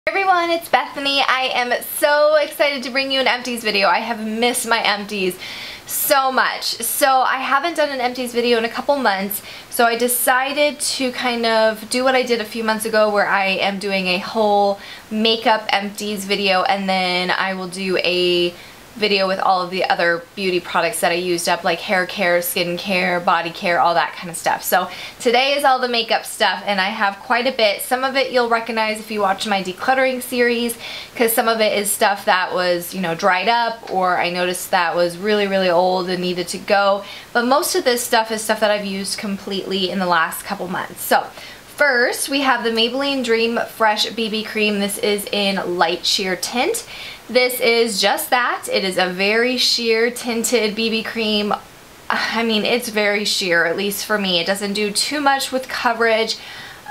Everyone, it's Bethany. I am so excited to bring you an Empties video. I have missed my Empties so much. So I haven't done an Empties video in a couple months, so I decided to kind of do what I did a few months ago where I am doing a whole makeup Empties video, and then I will do a video with all of the other beauty products that I used up, like hair care, skin care, body care, all that kind of stuff. So today is all the makeup stuff, and I have quite a bit. Some of it you'll recognize if you watch my decluttering series, because some of it is stuff that was, you know, dried up, or I noticed that was really old and needed to go. But most of this stuff is stuff that I've used completely in the last couple months. So first, we have the Maybelline Dream Fresh BB Cream. This is in light sheer tint. This is just that. It is a very sheer tinted BB cream. I mean, it's very sheer, at least for me. It doesn't do too much with coverage.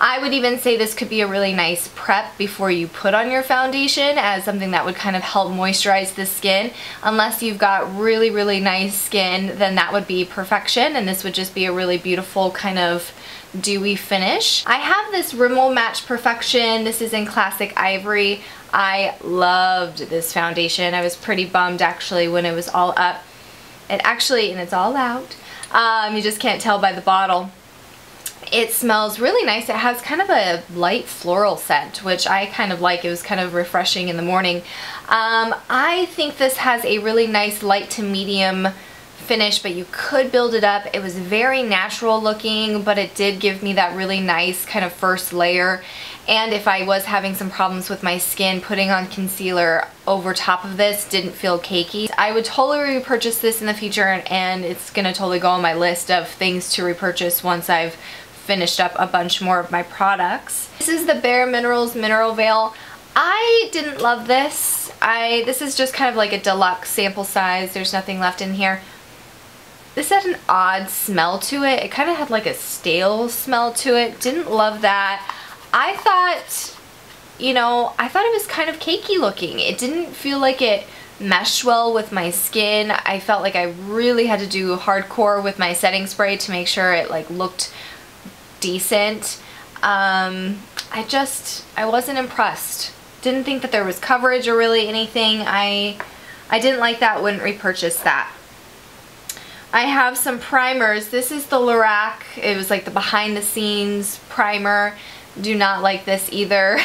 I would even say this could be a really nice prep before you put on your foundation, as something that would kind of help moisturize the skin. Unless you've got really nice skin, then that would be perfection, and this would just be a really beautiful kind of dewy finish. I have this Rimmel Match Perfection. This is in Classic Ivory. I loved this foundation. I was pretty bummed actually when it was all up. And it's all out. You just can't tell by the bottle. It smells really nice. It has kind of a light floral scent, which I kind of like. It was kind of refreshing in the morning. I think this has a really nice light to medium finish, but you could build it up. It was very natural looking, but it did give me that really nice kind of first layer. And if I was having some problems with my skin, putting on concealer over top of this didn't feel cakey. I would totally repurchase this in the future, and it's gonna totally go on my list of things to repurchase once I've finished up a bunch more of my products. This is the Bare Minerals Mineral Veil. I didn't love this. This is just kind of like a deluxe sample size. There's nothing left in here. This had an odd smell to it. It kind of had like a stale smell to it. Didn't love that. I thought, you know, I thought it was kind of cakey looking. It didn't feel like it meshed well with my skin. I felt like I really had to do hardcore with my setting spray to make sure it like looked decent. I wasn't impressed. Didn't think that there was coverage or really anything. I didn't like that. Wouldn't repurchase that. I have some primers. This is the Lorac. It was like the behind the scenes primer. Do not like this either.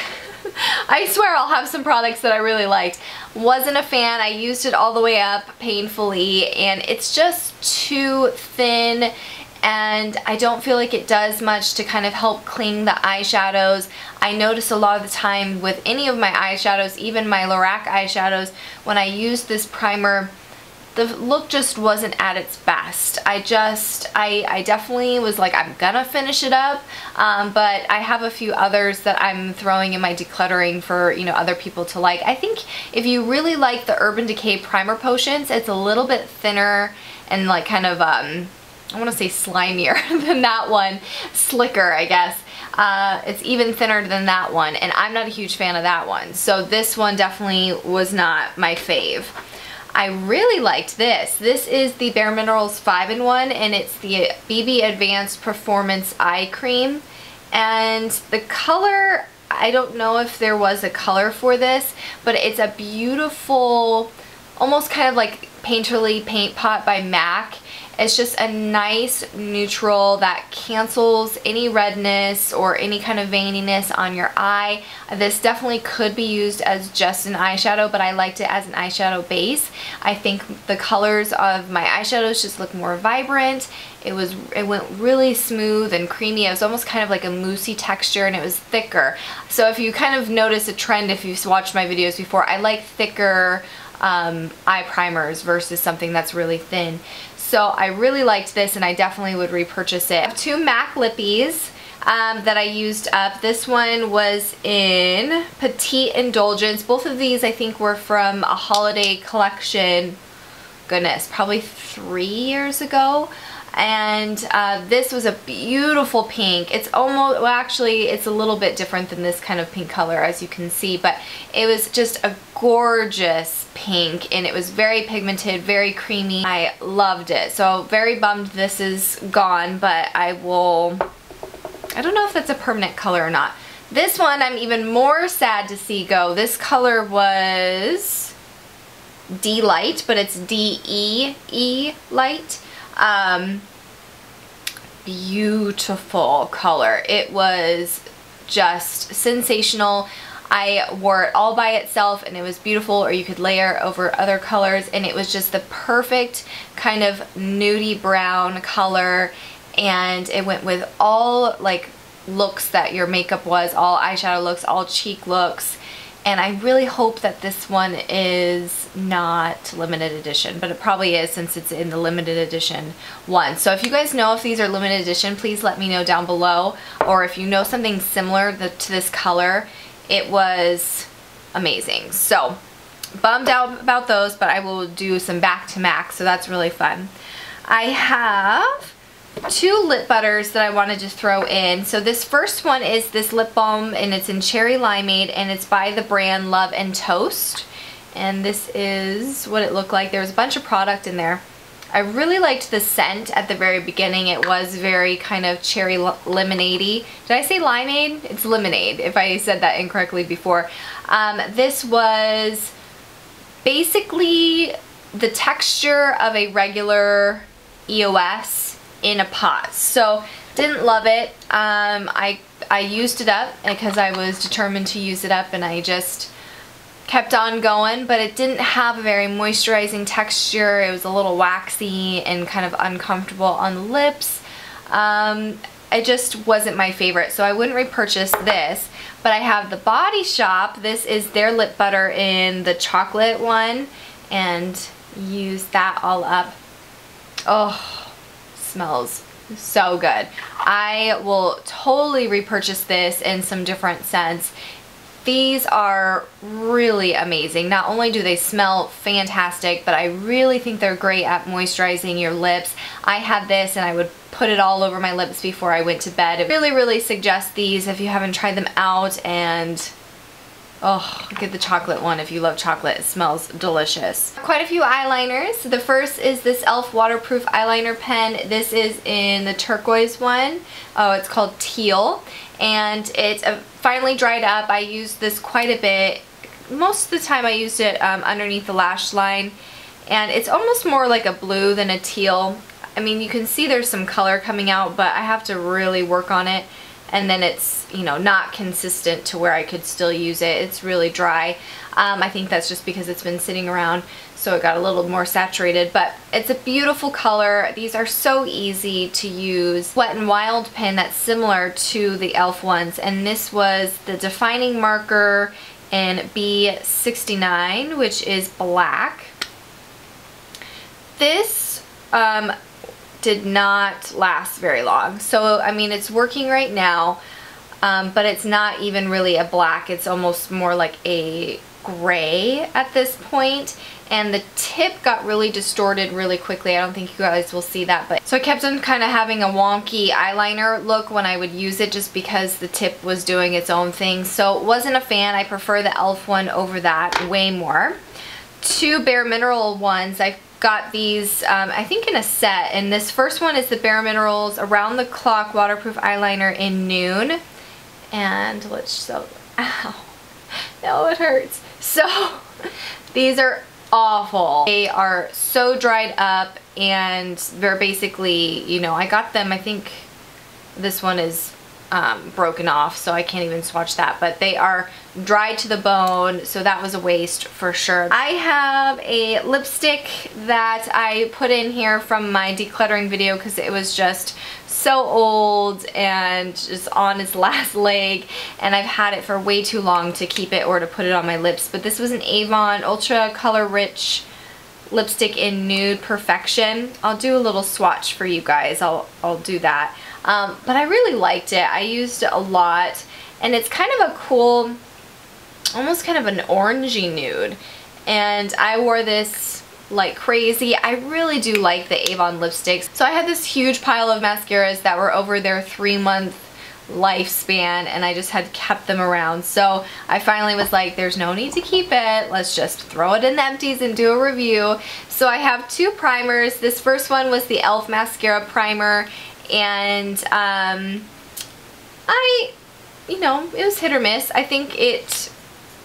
I swear I'll have some products that I really liked. Wasn't a fan. I used it all the way up painfully, and it's just too thin, and I don't feel like it does much to kind of help cling the eyeshadows. I notice a lot of the time with any of my eyeshadows, even my Lorac eyeshadows, when I use this primer, the look just wasn't at its best. I definitely was like, I'm gonna finish it up, but I have a few others that I'm throwing in my decluttering for, you know, other people to like. I think if you really like the Urban Decay Primer Potions, it's a little bit thinner and like kind of, I want to say slimier than that one. Slicker, I guess. It's even thinner than that one, and I'm not a huge fan of that one. So this one definitely was not my fave. I really liked this. This is the Bare Minerals 5-in-1, and it's the BB Advanced Performance Eye Cream. And the color, I don't know if there was a color for this, but it's a beautiful, almost kind of like Painterly Paint Pot by MAC. It's just a nice neutral that cancels any redness or any kind of veininess on your eye. This definitely could be used as just an eyeshadow, but I liked it as an eyeshadow base. I think the colors of my eyeshadows just look more vibrant. It went really smooth and creamy. It was almost kind of like a moussey texture, and it was thicker. So if you kind of notice a trend, if you've watched my videos before, I like thicker eye primers versus something that's really thin. So I really liked this, and I definitely would repurchase it. I have two MAC lippies that I used up. This one was in Petite Indulgence. Both of these I think were from a holiday collection, goodness, probably 3 years ago. And this was a beautiful pink. It's almost, well actually it's a little bit different than this kind of pink color, as you can see, but it was just a gorgeous pink, and it was very pigmented, very creamy. I loved it. So very bummed this is gone, but I don't know if that's a permanent color or not. This one I'm even more sad to see go. This color was D Light, but it's D-E-E Light. Beautiful color. It was just sensational. I wore it all by itself and it was beautiful, or you could layer over other colors, and it was just the perfect kind of nudie brown color, and it went with all like looks that your makeup was, all eyeshadow looks, all cheek looks. And I really hope that this one is not limited edition, but it probably is since it's in the limited edition one. So if you guys know if these are limited edition, please let me know down below, or if you know something similar to this color. It was amazing. So bummed out about those, but I will do some back to MAC, so that's really fun. I have 2 lip butters that I wanted to throw in. So this first one is this lip balm, and it's in Cherry Limeade, and it's by the brand Love and Toast. And this is what it looked like. There was a bunch of product in there. I really liked the scent at the very beginning. It was very kind of cherry lemonade-y. Did I say limeade? It's lemonade, if I said that incorrectly before. This was basically the texture of a regular EOS in a pot. So didn't love it. I used it up because I was determined to use it up, and I just kept on going, but it didn't have a very moisturizing texture. It was a little waxy and kind of uncomfortable on the lips. It just wasn't my favorite, so I wouldn't repurchase this. But I have the Body Shop. This is their lip butter in the chocolate one, and use that all up. Oh, smells so good. I will totally repurchase this in some different scents. These are really amazing. Not only do they smell fantastic, but I really think they're great at moisturizing your lips. I had this and I would put it all over my lips before I went to bed. I really suggest these if you haven't tried them out. And oh, get the chocolate one if you love chocolate. It smells delicious. Quite a few eyeliners. The first is this e.l.f. waterproof eyeliner pen. This is in the turquoise one. Oh, it's called Teal. And it's finally dried up. I used this quite a bit. Most of the time I used it underneath the lash line. And it's almost more like a blue than a teal. I mean, you can see there's some color coming out, but I have to really work on it. And then it's, you know, not consistent to where I could still use it. It's really dry. I think that's just because it's been sitting around, so it got a little more saturated, but it's a beautiful color. These are so easy to use. Wet n Wild pen that's similar to the e.l.f. ones, and this was the defining marker in B69, which is black. This did not last very long. So, I mean, it's working right now, but it's not even really a black. It's almost more like a gray at this point. And the tip got really distorted really quickly. I don't think you guys will see that, but so I kept on kind of having a wonky eyeliner look when I would use it, just because the tip was doing its own thing. So wasn't a fan. I prefer the e.l.f. one over that way more. 2 Bare Mineral ones. I got these I think in a set, and this first one is the Bare Minerals Around the Clock Waterproof Eyeliner in Noon. And ow, no, it hurts. So these are awful. They are so dried up, and they're basically, you know, I got them, I think this one is broken off, so I can't even swatch that, but they are dried to the bone, so that was a waste for sure. I have a lipstick that I put in here from my decluttering video because it was just so old and just on its last leg, and I've had it for way too long to keep it or to put it on my lips. But this was an Avon Ultra Color Rich lipstick in Nude Perfection. I'll do a little swatch for you guys. I'll do that. But I really liked it. I used it a lot, and it's kind of a cool, almost kind of an orangey nude, and I wore this like crazy. I really do like the Avon lipsticks. So I had this huge pile of mascaras that were over their 3-month lifespan, and I just had kept them around. So I finally was like, there's no need to keep it. Let's just throw it in the empties and do a review. So I have 2 primers. This first one was the e.l.f. Mascara Primer, and I you know, it was hit or miss. I think it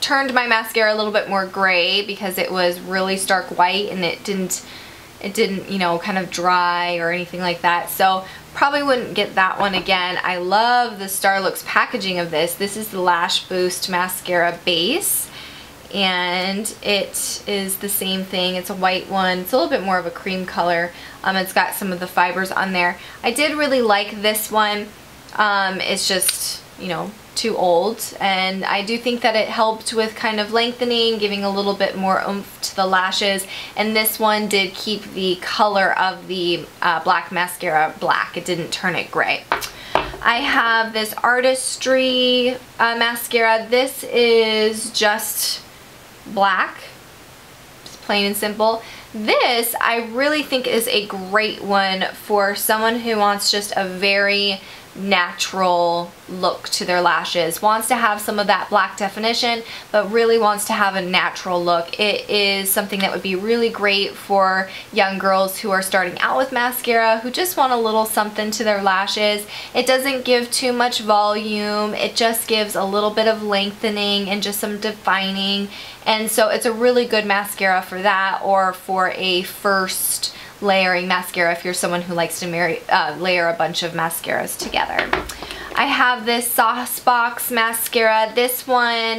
turned my mascara a little bit more gray because it was really stark white and it didn't, you know, kind of dry or anything like that. So probably wouldn't get that one again. I love the Starlooks packaging of this. This is the Lash Boost Mascara Base, and it is the same thing. It's a white one. It's a little bit more of a cream color. It's got some of the fibers on there. I did really like this one. It's just, you know, too old, and I do think that it helped with kind of lengthening, giving a little bit more oomph to the lashes, and this one did keep the color of the black mascara black. It didn't turn it gray. I have this Artistry mascara. This is just black, just plain and simple. This I really think is a great one for someone who wants just a very natural look to their lashes, wants to have some of that black definition, but really wants to have a natural look. It is something that would be really great for young girls who are starting out with mascara, who just want a little something to their lashes. It doesn't give too much volume, it just gives a little bit of lengthening and just some defining, and so it's a really good mascara for that, or for a first layering mascara if you're someone who likes to layer a bunch of mascaras together. I have this Sauce Box mascara. This one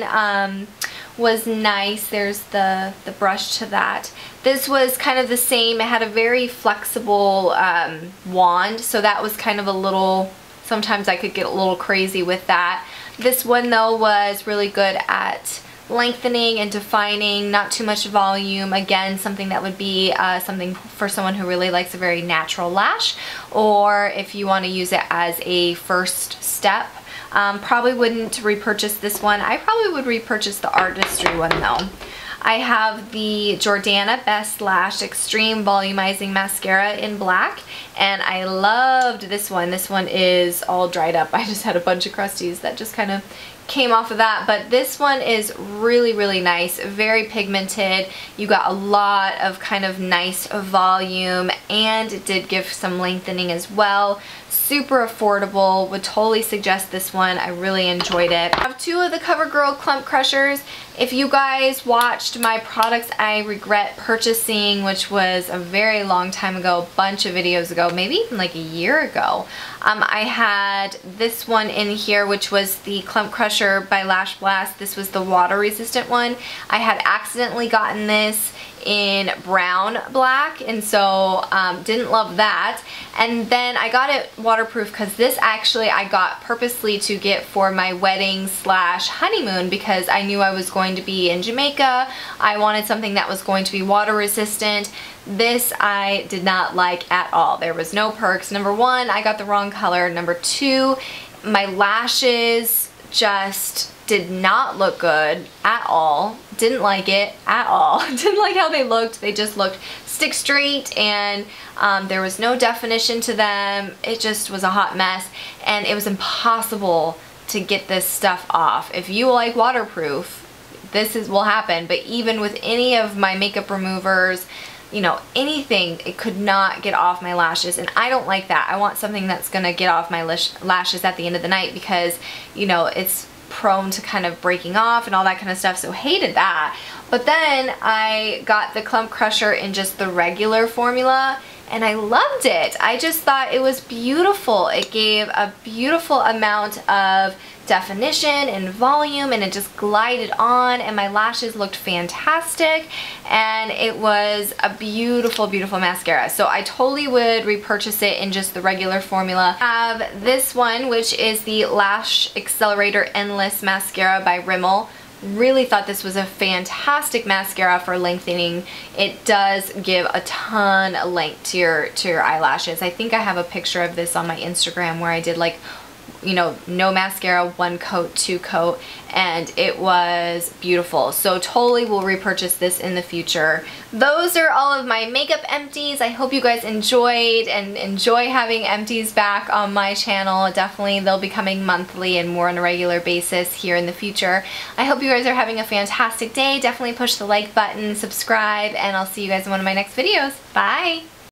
was nice. There's the brush to that. This was kind of the same. It had a very flexible wand, so that was kind of a little, sometimes I could get a little crazy with that. This one though was really good at lengthening and defining, not too much volume. Again, something that would be something for someone who really likes a very natural lash, or if you want to use it as a first step. Probably wouldn't repurchase this one. I probably would repurchase the Artistry one though. I have the Jordana Best Lash Extreme Volumizing Mascara in black, and I loved this one. This one is all dried up. I just had a bunch of crusties that just kind of came off of that, but this one is really, really nice, very pigmented. You got a lot of kind of nice volume, and it did give some lengthening as well. Super affordable, would totally suggest this one. I really enjoyed it. I have two of the CoverGirl Clump Crushers. If you guys watched my products I regret purchasing, which was a very long time ago, a bunch of videos ago, maybe even like a year ago, I had this one in here, which was the Clump Crusher by Lash Blast. This was the water resistant one. I had accidentally gotten this in brown black, and so didn't love that. And then I got it waterproof because this actually I got purposely to get for my wedding slash honeymoon, because I knew I was going to be in Jamaica. I wanted something that was going to be water resistant. This I did not like at all. There was no perks. Number one, I got the wrong color. Number two, my lashes just did not look good at all. Didn't like it at all. Didn't like how they looked. They just looked stick straight, and there was no definition to them. It just was a hot mess, and it was impossible to get this stuff off. If you like waterproof, this will happen, but even with any of my makeup removers, you know, anything, it could not get off my lashes, and I don't like that. I want something that's gonna get off my lashes at the end of the night, because, you know, it's prone to kind of breaking off and all that kind of stuff, so hated that. But then I got the Clump Crusher in just the regular formula, and I loved it. I just thought it was beautiful. It gave a beautiful amount of definition and volume, and it just glided on, and my lashes looked fantastic, and it was a beautiful, beautiful mascara. So I totally would repurchase it in just the regular formula. I have this one, which is the Lash Accelerator Endless Mascara by Rimmel. Really thought this was a fantastic mascara for lengthening. It does give a ton of length to your eyelashes. I think I have a picture of this on my Instagram where I did like, you know, no mascara, 1 coat, 2 coat, and it was beautiful. So totally will repurchase this in the future. Those are all of my makeup empties. I hope you guys enjoyed and enjoy having empties back on my channel. Definitely they'll be coming monthly and more on a regular basis here in the future. I hope you guys are having a fantastic day. Definitely push the like button, subscribe, and I'll see you guys in one of my next videos. Bye!